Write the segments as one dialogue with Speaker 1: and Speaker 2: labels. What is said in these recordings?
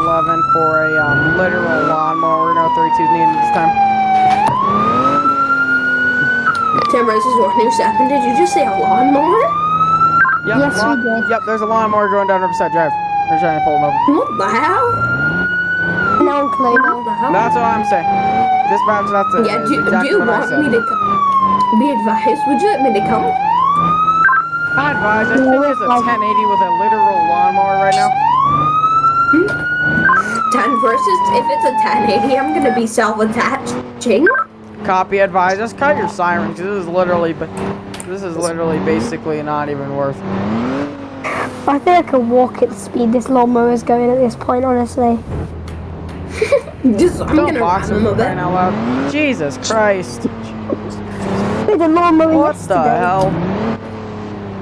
Speaker 1: 11 for a literal lawnmower. No 32s needed this time.
Speaker 2: Timber, this is 127. Did you just say a lawnmower?
Speaker 1: Yep,
Speaker 3: Yes, we did.
Speaker 1: Yep, there's a lawnmower going down Riverside Drive. We're trying to pull it over.
Speaker 2: What the hell?
Speaker 3: No clue,
Speaker 2: What
Speaker 3: no.
Speaker 2: the hell?
Speaker 1: That's what I'm saying. Dispatch, that's it.
Speaker 2: Yeah,
Speaker 1: That's
Speaker 2: do you
Speaker 1: exactly what I
Speaker 2: want
Speaker 1: said.
Speaker 2: me to be advised? Would you like me to come?
Speaker 1: I advise. I think it's a 1080 with a literal lawnmower right now.
Speaker 2: 10 versus, if it's a 1080, I'm gonna be self-attaching.
Speaker 1: Copy, advise. Just cut your siren, because this is literally basically not even worth.
Speaker 3: I think I can walk at the speed this lawnmower is going at this point, honestly.
Speaker 2: I'm
Speaker 1: Don't
Speaker 2: gonna
Speaker 1: box
Speaker 2: run
Speaker 1: him
Speaker 2: him a
Speaker 1: for
Speaker 2: bit.
Speaker 1: crying out loud. Jesus Christ.
Speaker 3: We did a lawnmower
Speaker 1: What
Speaker 3: yesterday.
Speaker 1: the hell?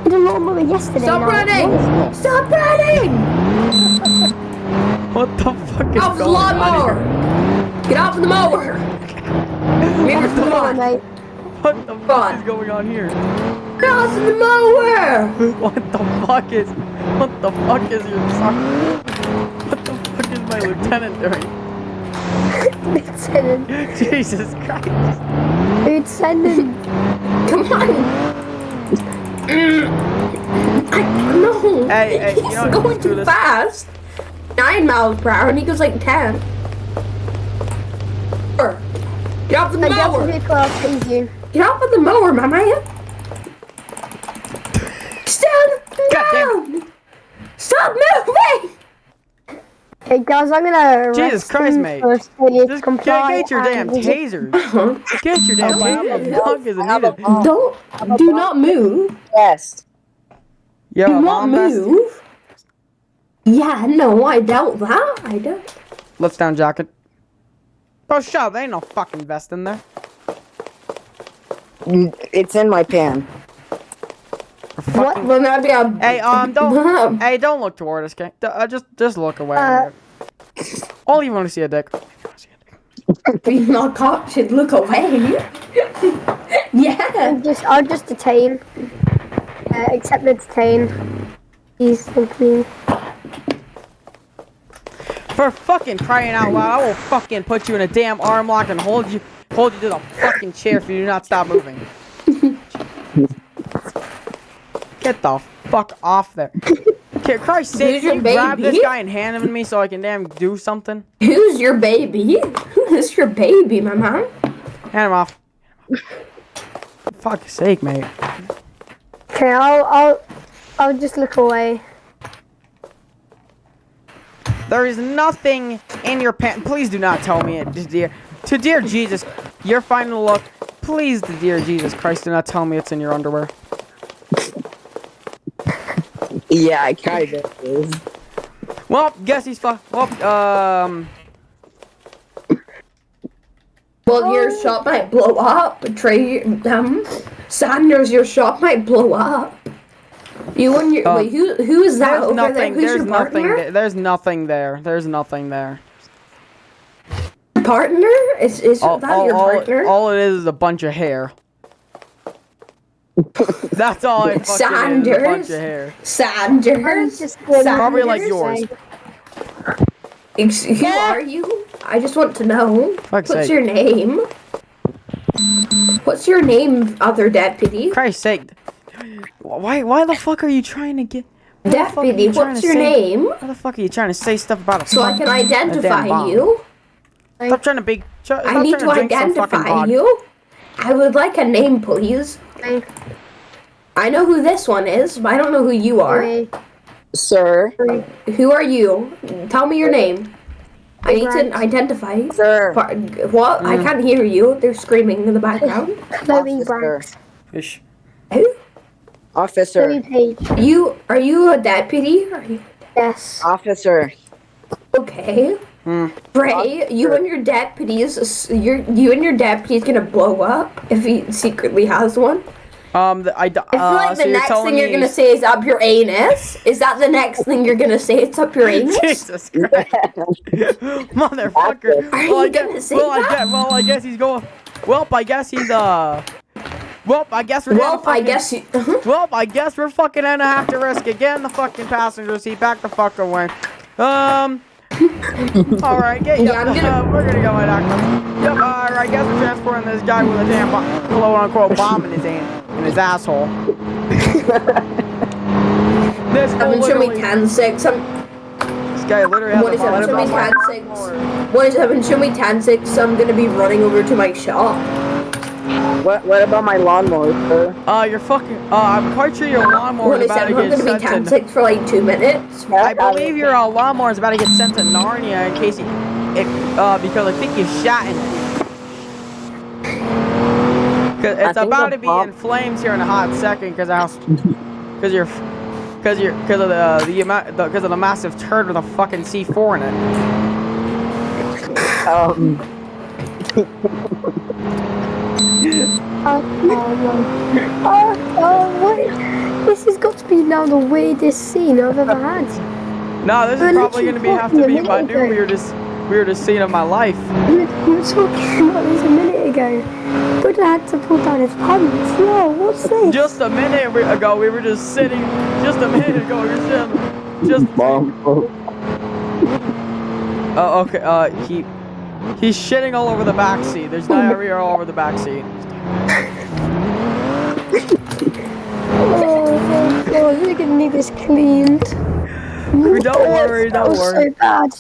Speaker 3: We did a lawnmower yesterday.
Speaker 2: Stop
Speaker 3: now.
Speaker 2: running! Stop running!
Speaker 1: What the fuck is
Speaker 2: Off the
Speaker 1: going on
Speaker 2: lawnmower!
Speaker 1: here?
Speaker 2: Get off the mower! Maybe
Speaker 3: Come on, mate.
Speaker 1: What the
Speaker 2: Come
Speaker 1: fuck
Speaker 2: on.
Speaker 1: is going on here?
Speaker 2: Get off the mower!
Speaker 1: What the fuck is your son? What the fuck is my lieutenant doing?
Speaker 3: Lieutenant.
Speaker 1: Jesus Christ.
Speaker 3: Lieutenant.
Speaker 2: Come on! No!
Speaker 1: Hey,
Speaker 2: He's
Speaker 1: you know what,
Speaker 2: going
Speaker 1: screw
Speaker 2: too
Speaker 1: this.
Speaker 2: fast! 9 miles per hour and he goes like 10. Get off the
Speaker 3: I got the
Speaker 2: mower!
Speaker 3: vehicle, I'll tase you.
Speaker 2: Get off of the mower, my man! Stand
Speaker 1: God
Speaker 2: down! Stop moving!
Speaker 3: Hey guys, I'm gonna arrest
Speaker 1: Jesus Christ,
Speaker 3: him
Speaker 1: mate.
Speaker 3: for failure to
Speaker 1: Just
Speaker 3: comply
Speaker 1: get your damn
Speaker 3: and-
Speaker 1: tasers. Get your damn taser. What the fuck is needed?
Speaker 2: Do not move.
Speaker 4: Yes.
Speaker 1: Yo,
Speaker 2: Do not
Speaker 1: mom vest.
Speaker 2: move. Yeah, no, I doubt that. I don't.
Speaker 1: Let's down jacket. Oh, shut up. There ain't no fucking vest in there.
Speaker 4: It's in my pan.
Speaker 2: What? Well, that'd be a.
Speaker 1: Hey, don't. Hey, don't look toward us, okay? Just look away. All you want to see a dick.
Speaker 2: Being not caught should look away. Yeah.
Speaker 3: I'll just detain. Accept the detain. Please, thank me.
Speaker 1: For fucking crying out loud, I will fucking put you in a damn arm lock and hold you to the fucking chair if you do not stop moving. Get the fuck off there. For Christ's sake,
Speaker 2: Who's your
Speaker 1: can you grab this
Speaker 2: baby?
Speaker 1: guy and hand him to me so I can damn do something?
Speaker 2: Who's your baby? Who is your baby, my man?
Speaker 1: Hand him off. For fuck's sake, mate.
Speaker 3: Okay, I'll just look away.
Speaker 1: There is nothing in your pants. Please do not tell me it, dear. To dear Jesus, your final look. Please, to dear Jesus Christ, do not tell me it's in your underwear.
Speaker 4: Yeah, I kind of is.
Speaker 1: Well, guess he's
Speaker 2: Well, your shop might blow up. Sanders, your shop might blow up. You and your wait, who is that over there? Who's your partner?
Speaker 1: There's nothing there. There's nothing there.
Speaker 2: Partner? Is that your partner?
Speaker 1: All it is a bunch of hair. That's all it fucking is, a bunch of hair.
Speaker 2: Sanders.
Speaker 1: Probably like yours.
Speaker 2: Who are you? I just want to know.
Speaker 1: Fuck's
Speaker 2: What's
Speaker 1: sake.
Speaker 2: your name? What's your name, other deputy?
Speaker 1: Christ's sake. Why the fuck are you trying to get...
Speaker 2: Deputy, what's your name?
Speaker 1: Why the fuck are you trying to say stuff about a
Speaker 2: So I can identify
Speaker 1: bomb.
Speaker 2: you.
Speaker 1: Stop trying to be...
Speaker 2: I need to identify you. I would like a name, please.
Speaker 3: Okay.
Speaker 2: I know who this one is, but I don't know who you are.
Speaker 4: Sir.
Speaker 2: Who are you? Tell me your name. I need to identify you.
Speaker 4: Sir.
Speaker 2: What? I can't hear you. They're screaming in the background.
Speaker 3: Chloe
Speaker 4: Officer.
Speaker 3: Branks.
Speaker 1: Fish.
Speaker 2: Who?
Speaker 4: Officer.
Speaker 3: Chloe Page.
Speaker 2: Are you a deputy? Are you
Speaker 3: Yes.
Speaker 4: Officer.
Speaker 2: okay? Bray, you and your deputies, you and your deputy's gonna blow up if he secretly has one.
Speaker 1: I
Speaker 2: feel like
Speaker 1: so
Speaker 2: the
Speaker 1: you're
Speaker 2: next
Speaker 1: telling
Speaker 2: thing you're
Speaker 1: me
Speaker 2: gonna say is up your anus. Is that the next thing you're gonna say? It's up your anus.
Speaker 1: Jesus Christ. Motherfucker.
Speaker 2: Are you gonna say that?
Speaker 1: I guess he's going... Well, I guess he's, Well, I guess we're
Speaker 2: Well, I guess you.
Speaker 1: Well, I guess we're fucking gonna have to risk it. Get in the fucking passenger seat. Back the fuck away. Alright, get
Speaker 2: Yeah, I'm gonna-
Speaker 1: we're gonna go my doctor. Yep, I guess we're transporting this guy with a damn quote-unquote bomb in his hand, in his asshole. This fool
Speaker 2: Show me
Speaker 1: literally,
Speaker 2: 10-6.
Speaker 1: this guy literally has a bomb.
Speaker 2: 27, show me 10-6. 27, show me 10-6. I'm gonna be running over to my shop.
Speaker 4: What about my lawnmower, sir?
Speaker 1: You're fucking, I'm quite sure your lawnmower is about
Speaker 2: 27,
Speaker 1: to
Speaker 2: I'm
Speaker 1: get
Speaker 2: gonna be
Speaker 1: sent to...
Speaker 2: 10-6 for like 2 minutes.
Speaker 1: I believe your lawnmower is about to get sent to Narnia in case because I think you shot in it. Cause it's
Speaker 4: think
Speaker 1: about
Speaker 4: the
Speaker 1: to be
Speaker 4: bomb-
Speaker 1: in flames here in a hot second because of the massive turd with a fucking C4 in it.
Speaker 3: Wait. This has got to be now the weirdest scene I've ever had.
Speaker 1: No, this
Speaker 3: We're
Speaker 1: is probably
Speaker 3: literally
Speaker 1: gonna have to
Speaker 3: talking
Speaker 1: be
Speaker 3: a
Speaker 1: my
Speaker 3: minute
Speaker 1: new
Speaker 3: ago.
Speaker 1: weirdest scene of my life.
Speaker 3: You were talking about this a minute ago. Buddha had to pull down his pants. No, what's this?
Speaker 1: Just a minute ago, we were just sitting. Just a minute ago, we were sitting. Just. Oh, okay. He's shitting all over the backseat. There's diarrhea all over the backseat.
Speaker 3: Oh my god, we're gonna need this cleaned.
Speaker 1: Don't worry, don't
Speaker 3: That was
Speaker 1: worry.
Speaker 3: so bad.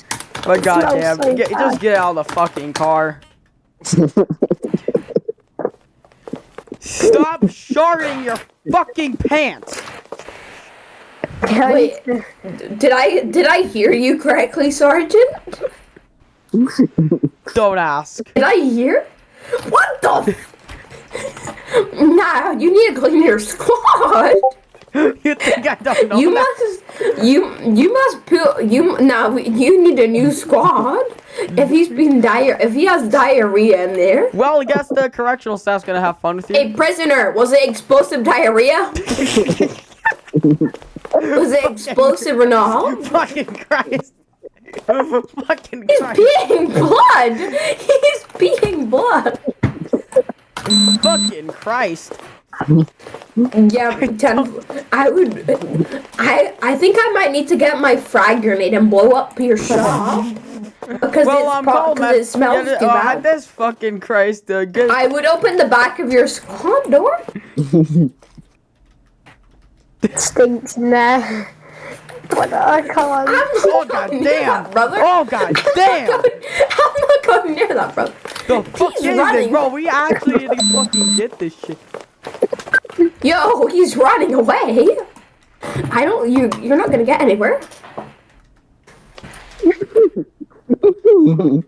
Speaker 1: But goddamn,
Speaker 3: so
Speaker 1: just
Speaker 3: bad.
Speaker 1: get out of the fucking car. Stop sharding your fucking pants.
Speaker 2: Wait, did I hear you correctly, Sergeant?
Speaker 1: Don't ask.
Speaker 2: Did I hear? What the? Nah, you need to clean your squad.
Speaker 1: You think I don't know
Speaker 2: You
Speaker 1: that?
Speaker 2: you need a new squad. If he has diarrhea in there.
Speaker 1: Well, I guess the correctional staff's gonna have fun with you.
Speaker 2: Hey, prisoner, was it explosive diarrhea? Was it explosive or not?
Speaker 1: Fucking Christ. Fucking
Speaker 2: He's
Speaker 1: Christ.
Speaker 2: peeing blood. He's peeing blood.
Speaker 1: Fucking Christ.
Speaker 2: Yeah, I think I might need to get my frag grenade and blow up your shop. Because it smells too bad.
Speaker 1: This fucking Christ, good.
Speaker 2: I would open the back of your squad door.
Speaker 3: Stinks in there. But I can't.
Speaker 1: Oh god
Speaker 2: near
Speaker 1: damn,
Speaker 2: that, brother.
Speaker 1: Oh god damn.
Speaker 2: I'm not going near that, brother.
Speaker 1: The fuck
Speaker 2: He's
Speaker 1: is this,
Speaker 2: running.
Speaker 1: bro? We actually need to fucking get this shit.
Speaker 2: Yo, he's running away. You're not gonna get anywhere.
Speaker 3: Do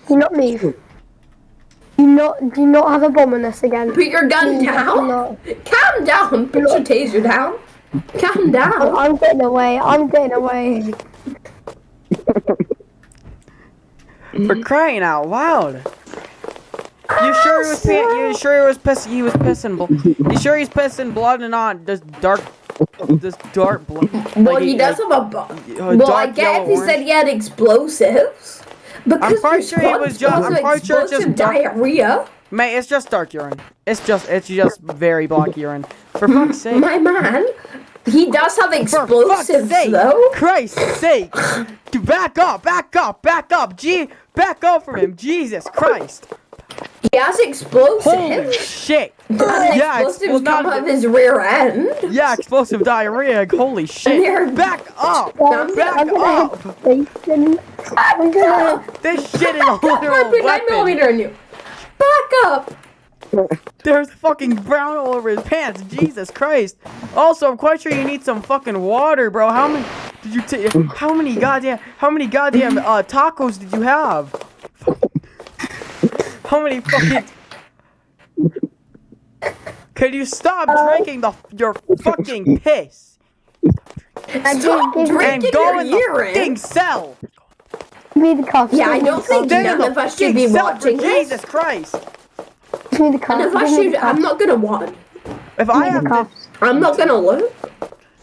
Speaker 3: not move. Do not have a bomb on us again.
Speaker 2: Put your gun
Speaker 3: Do
Speaker 2: down.
Speaker 3: not.
Speaker 2: Calm down. Put your taser down. Calm down.
Speaker 3: I'm getting away. I'm getting away.
Speaker 1: For crying out loud. You sure he was you sure he was pissing you sure he's pissing blood and not this dark blood?
Speaker 2: Well,
Speaker 1: Like
Speaker 2: he does have a bomb. Well, I
Speaker 1: dark
Speaker 2: get
Speaker 1: yellow
Speaker 2: if he said he had explosives. Because
Speaker 1: quite
Speaker 2: your
Speaker 1: sure he was just-
Speaker 2: squad's
Speaker 1: I'm quite sure it's just
Speaker 2: explosive
Speaker 1: dark-
Speaker 2: diarrhea.
Speaker 1: Mate, it's just dark urine. It's just very black urine. For fuck's sake.
Speaker 2: My man, he does have
Speaker 1: For fuck's
Speaker 2: explosives
Speaker 1: sake.
Speaker 2: though.
Speaker 1: Christ's sake. Dude, back up. Back up from him. Jesus Christ.
Speaker 2: He has explosives.
Speaker 1: Holy shit.
Speaker 2: Doesn't
Speaker 1: Yeah,
Speaker 2: explosives come out of his rear end?
Speaker 1: Yeah, explosive diarrhea. Holy shit.
Speaker 2: They're-
Speaker 1: Back up.
Speaker 2: I'm
Speaker 1: Back
Speaker 3: I'm gonna
Speaker 1: up.
Speaker 3: head station. I'm gonna.
Speaker 1: This shit is a
Speaker 2: My
Speaker 1: literal
Speaker 2: 9
Speaker 1: weapon.
Speaker 2: millimeter in you. Back up.
Speaker 1: There's fucking brown all over his pants. Jesus Christ. Also, I'm quite sure you need some fucking water, bro. How many goddamn tacos did you have? How many fucking... Can you stop drinking your fucking piss?
Speaker 2: Stop
Speaker 1: And
Speaker 2: drinking
Speaker 1: go
Speaker 2: your
Speaker 1: in the
Speaker 2: urine.
Speaker 1: fucking cell.
Speaker 3: Give me the cuffs.
Speaker 2: Yeah, I
Speaker 3: give me
Speaker 2: don't
Speaker 3: the
Speaker 2: think
Speaker 1: Stay in
Speaker 2: none
Speaker 1: the
Speaker 2: of us should
Speaker 1: fucking
Speaker 2: be
Speaker 1: cell for
Speaker 2: watching this.
Speaker 1: Jesus Christ.
Speaker 3: cuffs. Give me the cuffs.
Speaker 2: And if I
Speaker 3: give me
Speaker 2: should,
Speaker 3: the
Speaker 2: I'm
Speaker 3: cuffs.
Speaker 2: not gonna watch.
Speaker 1: If I
Speaker 3: Give me
Speaker 1: have
Speaker 3: the
Speaker 1: to...
Speaker 3: cuffs.
Speaker 2: I'm not gonna look.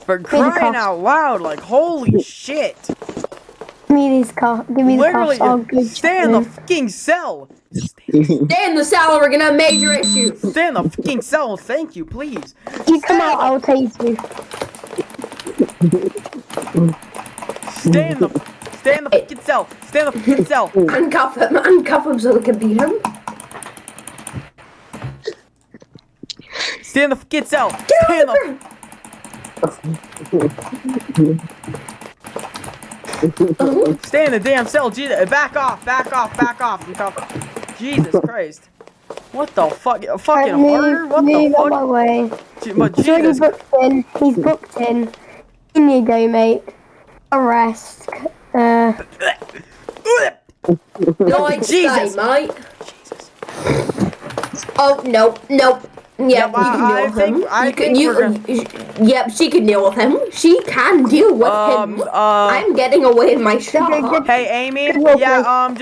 Speaker 1: For
Speaker 3: the
Speaker 1: crying
Speaker 3: cuffs.
Speaker 1: out loud, like, holy shit.
Speaker 3: Give me these cuffs. Give me the
Speaker 1: Literally,
Speaker 3: cuffs. I'll go
Speaker 1: stay in the fucking cell.
Speaker 2: Stay in the cell, we're gonna have major issues.
Speaker 1: Stay in the fucking cell, thank you, please.
Speaker 3: You come out, I'll tase you.
Speaker 1: Stay in the Stay in the fucking cell. Stay in the fucking cell.
Speaker 2: Uncuff him so we can beat him.
Speaker 1: Stay in the fucking cell. Stay in the. Stay in the damn cell. Jesus, back off. I'm cuffed. Jesus Christ. What the fuck? Fucking harder? What the
Speaker 3: Move out my
Speaker 1: fuck?
Speaker 3: way.
Speaker 1: But
Speaker 3: He's already
Speaker 1: Jesus.
Speaker 3: booked in. He's booked in. In you go, mate. Arrest.
Speaker 2: Nice
Speaker 1: Jesus.
Speaker 2: day, mate. Oh, nope. Yeah,
Speaker 1: I think we're gonna...
Speaker 2: Yep, she can deal with him. She can deal with him. I'm getting away in my shot.
Speaker 1: Hey, Amy. Yeah,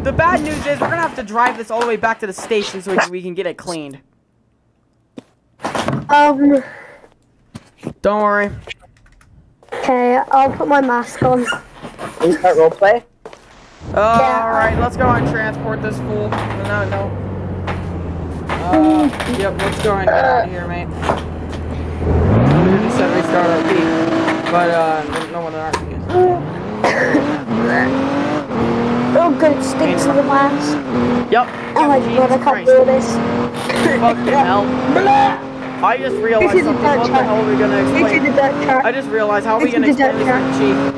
Speaker 1: the bad news is we're gonna have to drive this all the way back to the station so we can get it cleaned. Don't worry.
Speaker 3: Okay, I'll put my mask on.
Speaker 4: Can you start roleplay?
Speaker 1: Alright, let's go and transport this fool. No. Yep, let's go and get out of here, mate. We just said restart RP, but, no one in RP is.
Speaker 3: Oh, good, sticks to the mask.
Speaker 1: Yep.
Speaker 3: Oh my god, I can't do this.
Speaker 1: Fucking hell. I just realized something. What the hell are we gonna explain?
Speaker 3: This is the dirt track.
Speaker 1: I just realized how are we
Speaker 3: This
Speaker 1: gonna
Speaker 3: is the
Speaker 1: explain
Speaker 3: dirt
Speaker 1: this to the chief?